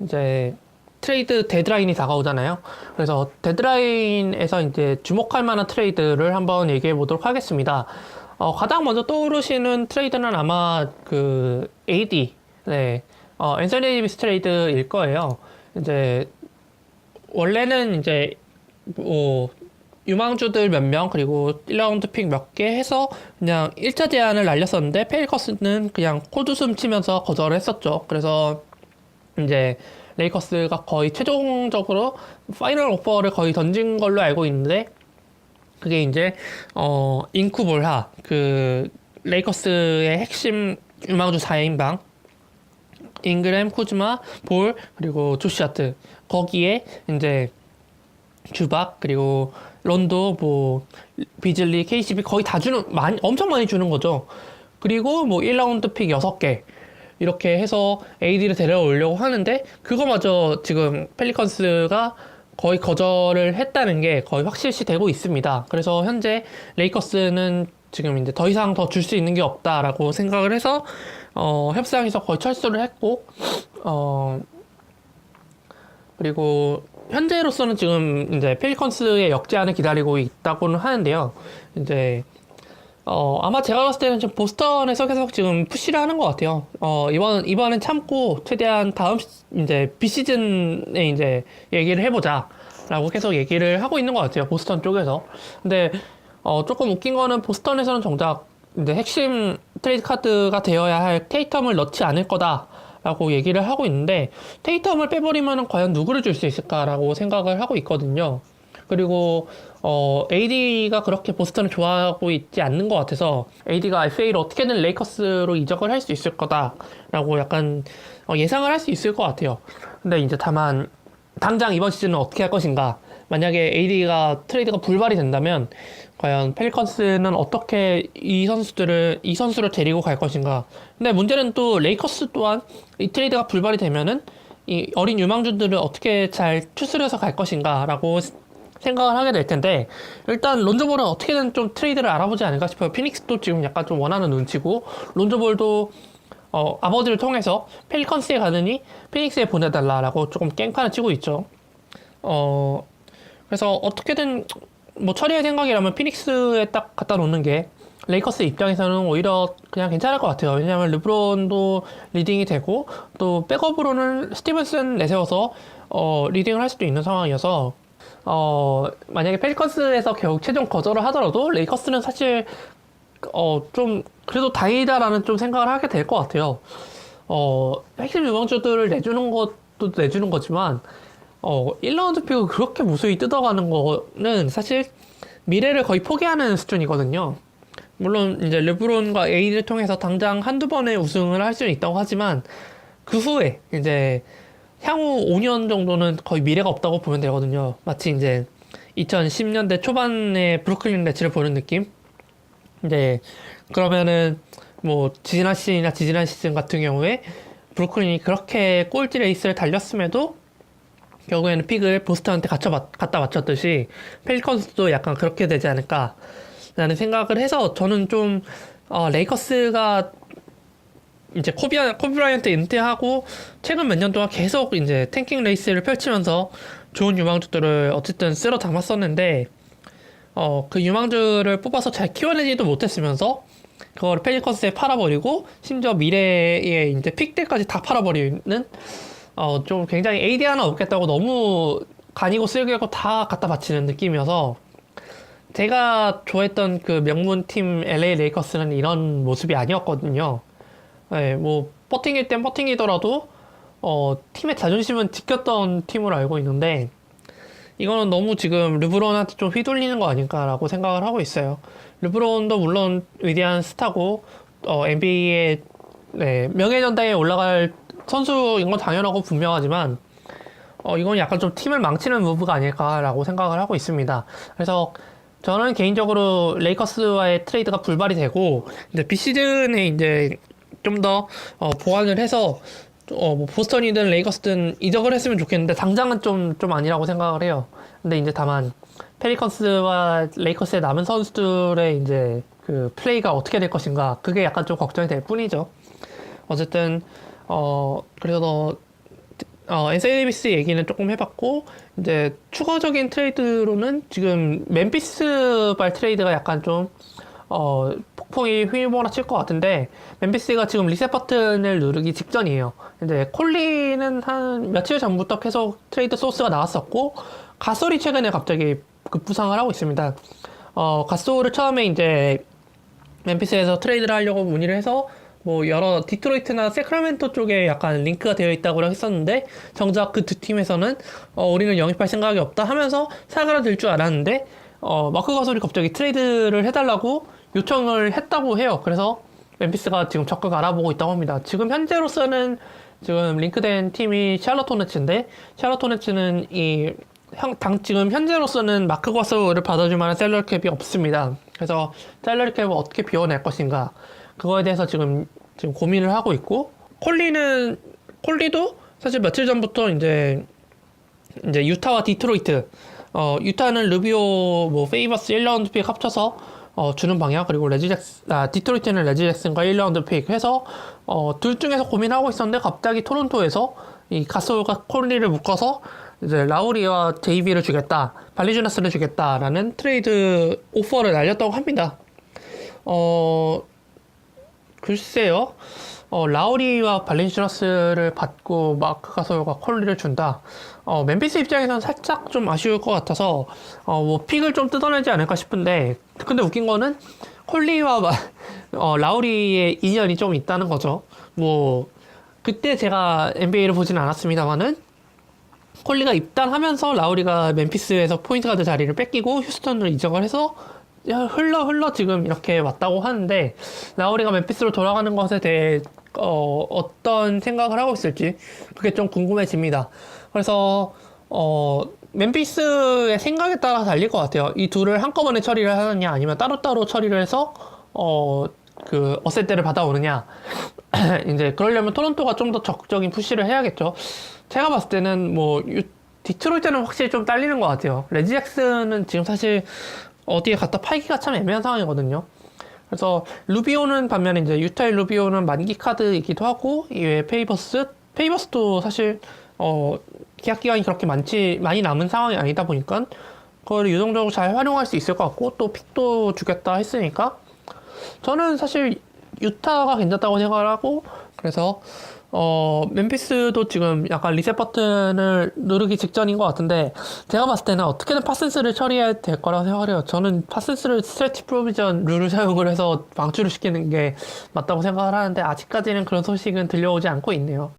이제 트레이드 데드라인이 다가오잖아요. 그래서 데드라인에서 이제 주목할 만한 트레이드를 한번 얘기해 보도록 하겠습니다. 가장 먼저 떠오르시는 트레이드는 아마 그 AD, 네, 앤서니 데이비스 트레이드일 거예요. 이제 원래는 이제 뭐 유망주들 몇 명 그리고 1라운드 픽 몇 개 해서 그냥 1차 제안을 날렸었는데 펠리커스는 그냥 코드숨 치면서 거절을 했었죠. 그래서 이제 레이커스가 거의 최종적으로 파이널 오퍼를 거의 던진 걸로 알고 있는데 그게 이제 인쿠볼하 그 레이커스의 핵심 유망주 4인방 잉그램, 쿠즈마, 볼 그리고 조시 하트 거기에 이제 주박 그리고 론도 뭐 비즐리, KCB 거의 다 주는 엄청 많이 주는 거죠. 그리고 뭐 1라운드 픽 6개 이렇게 해서 AD를 데려오려고 하는데 그거마저 지금 펠리컨스가 거의 거절을 했다는 게 거의 확실시 되고 있습니다. 그래서 현재 레이커스는 지금 이제 더 이상 더 줄 수 있는 게 없다라고 생각을 해서 협상에서 거의 철수를 했고 그리고 현재로서는 지금 이제 펠리컨스의 역제안을 기다리고 있다고는 하는데요. 이제 아마 제가 봤을 때는 지금 보스턴에서 계속 지금 푸시를 하는 것 같아요. 이번엔 참고 최대한 다음 이제 비시즌에 이제 얘기를 해보자. 라고 계속 얘기를 하고 있는 것 같아요. 보스턴 쪽에서. 근데, 조금 웃긴 거는 보스턴에서는 정작 이제 핵심 트레이드 카드가 되어야 할 테이텀을 넣지 않을 거다. 라고 얘기를 하고 있는데, 테이텀을 빼버리면 과연 누구를 줄 수 있을까라고 생각을 하고 있거든요. 그리고 AD가 그렇게 보스턴을 좋아하고 있지 않는 것 같아서 AD가 FA를 어떻게든 레이커스로 이적을 할 수 있을 거다라고 약간 예상을 할 수 있을 것 같아요. 근데 이제 다만 당장 이번 시즌은 어떻게 할 것인가? 만약에 AD가 트레이드가 불발이 된다면 과연 펠리컨스는 어떻게 이 선수를 데리고 갈 것인가? 근데 문제는 또 레이커스 또한 이 트레이드가 불발이 되면은 이 어린 유망주들을 어떻게 잘 추스려서 갈 것인가라고 생각을 하게 될 텐데 일단 론조볼은 어떻게든 좀 트레이드를 알아보지 않을까 싶어요. 피닉스도 지금 약간 좀 원하는 눈치고 론조볼도 아버지를 통해서 펠리컨스에 가느니 피닉스에 보내달라라고 조금 깽판을 치고 있죠. 그래서 어떻게든 뭐 처리할 생각이라면 피닉스에 딱 갖다 놓는 게 레이커스 입장에서는 오히려 그냥 괜찮을 것 같아요. 왜냐하면 르브론도 리딩이 되고 또 백업으로는 스티븐슨 내세워서 리딩을 할 수도 있는 상황이어서 만약에 펠리컨스에서 결국 최종 거절을 하더라도 레이커스는 사실 좀 그래도 다행이다라는 좀 생각을 하게 될 것 같아요. 핵심 유망주들을 내주는 것도 내주는 거지만 1라운드 픽을 그렇게 무수히 뜯어가는 거는 사실 미래를 거의 포기하는 수준이거든요. 물론 이제 르브론과 AD를 통해서 당장 한두 번의 우승을 할 수는 있다고 하지만 그 후에 이제 향후 5년 정도는 거의 미래가 없다고 보면 되거든요. 마치 이제 2010년대 초반에 브루클린 네츠를 보는 느낌? 이제 그러면은 뭐 지지난 시즌 같은 경우에 브루클린이 그렇게 꼴찌 레이스를 달렸음에도 결국에는 픽을 보스턴한테 갖다 맞췄듯이 펠리컨스도 약간 그렇게 되지 않을까라는 생각을 해서 저는 좀 레이커스가 이제 코비 브라이언트 은퇴하고 최근 몇 년 동안 계속 이제 탱킹 레이스를 펼치면서 좋은 유망주들을 어쨌든 쓸어 담았었는데 그 유망주를 뽑아서 잘 키워내지도 못했으면서 그걸 펠리컨스에 팔아버리고 심지어 미래에 이제 픽들까지 다 팔아버리는 좀 굉장히 AD 하나 없겠다고 너무 간이고 쓸개고 다 갖다 바치는 느낌이어서 제가 좋아했던 그 명문팀 LA 레이커스는 이런 모습이 아니었거든요. 네, 뭐 버팅일 땐 버팅이더라도 팀의 자존심은 지켰던 팀으로 알고 있는데 이거는 너무 지금 르브론한테 좀 휘둘리는 거 아닐까라고 생각을 하고 있어요. 르브론도 물론 위대한 스타고 NBA의 네, 명예전당에 올라갈 선수인 건 당연하고 분명하지만 이건 약간 좀 팀을 망치는 무브가 아닐까라고 생각을 하고 있습니다. 그래서 저는 개인적으로 레이커스와의 트레이드가 불발이 되고 이제 비시즌에 이제 좀 더 보완을 해서 뭐 보스턴이든 레이커스든 이적을 했으면 좋겠는데 당장은 좀 아니라고 생각을 해요. 근데 이제 다만 펠리컨스와 레이커스의 남은 선수들의 이제 그 플레이가 어떻게 될 것인가 그게 약간 좀 걱정이 될 뿐이죠. 어쨌든 그래서 앤서니 데이비스 얘기는 조금 해봤고, 이제 추가적인 트레이드로는 지금 멤피스 발 트레이드가 약간 좀 폭풍이 휘몰아칠 것 같은데, 멤피스가 지금 리셋 버튼을 누르기 직전이에요. 이제 콜리는 한 며칠 전부터 계속 트레이드 소스가 나왔었고, 가솔이 최근에 갑자기 급부상을 하고 있습니다. 가솔을 처음에 이제 멤피스에서 트레이드를 하려고 문의를 해서 뭐 여러 디트로이트나 세크라멘토 쪽에 약간 링크가 되어 있다고 했었는데, 정작 그 두 팀에서는 우리는 영입할 생각이 없다 하면서 사그라들 줄 알았는데, 마크 가솔이 갑자기 트레이드를 해달라고 요청을 했다고 해요. 그래서 멤피스가 지금 적극 알아보고 있다고 합니다. 지금 현재로서는 지금 링크된 팀이 샬럿 호네츠인데, 샬럿 호네츠는 지금 현재로서는 마크 가솔을 받아줄 만한 셀러리 캡이 없습니다. 그래서 셀러리 캡을 어떻게 비워낼 것인가, 그거에 대해서 지금 고민을 하고 있고, 콜리도 사실 며칠 전부터 이제 유타와 디트로이트, 유타는 루비오, 뭐 페이버스 1라운드 픽 합쳐서 주는 방향, 그리고 디트로이트는 레지 잭슨과 1라운드 픽 해서 둘 중에서 고민하고 있었는데, 갑자기 토론토에서 이 가솔과 콜리를 묶어서 이제 라우리와 제이비를 주겠다, 발리주나스를 주겠다라는 트레이드 오퍼를 날렸다고 합니다. 글쎄요. 라우리와 발렌시아스를 받고 마크 가솔과 콜리를 준다. 멤피스 입장에서는 살짝 좀 아쉬울 것 같아서 뭐 픽을 좀 뜯어내지 않을까 싶은데, 근데 웃긴 거는 콜리와 라우리의 인연이 좀 있다는 거죠. 뭐 그때 제가 NBA를 보진 않았습니다만은, 콜리가 입단하면서 라우리가 멤피스에서 포인트 가드 자리를 뺏기고 휴스턴으로 이적을 해서 흘러 지금 이렇게 왔다고 하는데, 라우리가 멤피스로 돌아가는 것에 대해 어떤 생각을 하고 있을지 그게 좀 궁금해집니다. 그래서 멤피스의 생각에 따라 달릴 것 같아요. 이 둘을 한꺼번에 처리를 하느냐, 아니면 따로따로 처리를 해서 그 어셋대를 받아오느냐. 이제 그러려면 토론토가 좀 더 적극적인 푸시를 해야겠죠. 제가 봤을 때는 뭐 디트로이트는 확실히 좀 딸리는 것 같아요. 레지 잭슨은 지금 사실 어디에 갖다 팔기가 참 애매한 상황이거든요. 그래서 반면에 이제 유타의 루비오는 만기 카드이기도 하고, 이외에 페이버스도 사실 계약 기간이 그렇게 많이 남은 상황이 아니다 보니까 그걸 유동적으로 잘 활용할 수 있을 것 같고, 또 픽도 주겠다 했으니까 저는 사실 유타가 괜찮다고 생각을 하고, 그래서 멤피스도 지금 약간 리셋 버튼을 누르기 직전인 것 같은데, 제가 봤을 때는 어떻게든 파슨스를 처리해야 될 거라고 생각을 해요. 저는 파슨스를 스트레치 프로비전 룰을 사용을 해서 방출을 시키는 게 맞다고 생각을 하는데, 아직까지는 그런 소식은 들려오지 않고 있네요.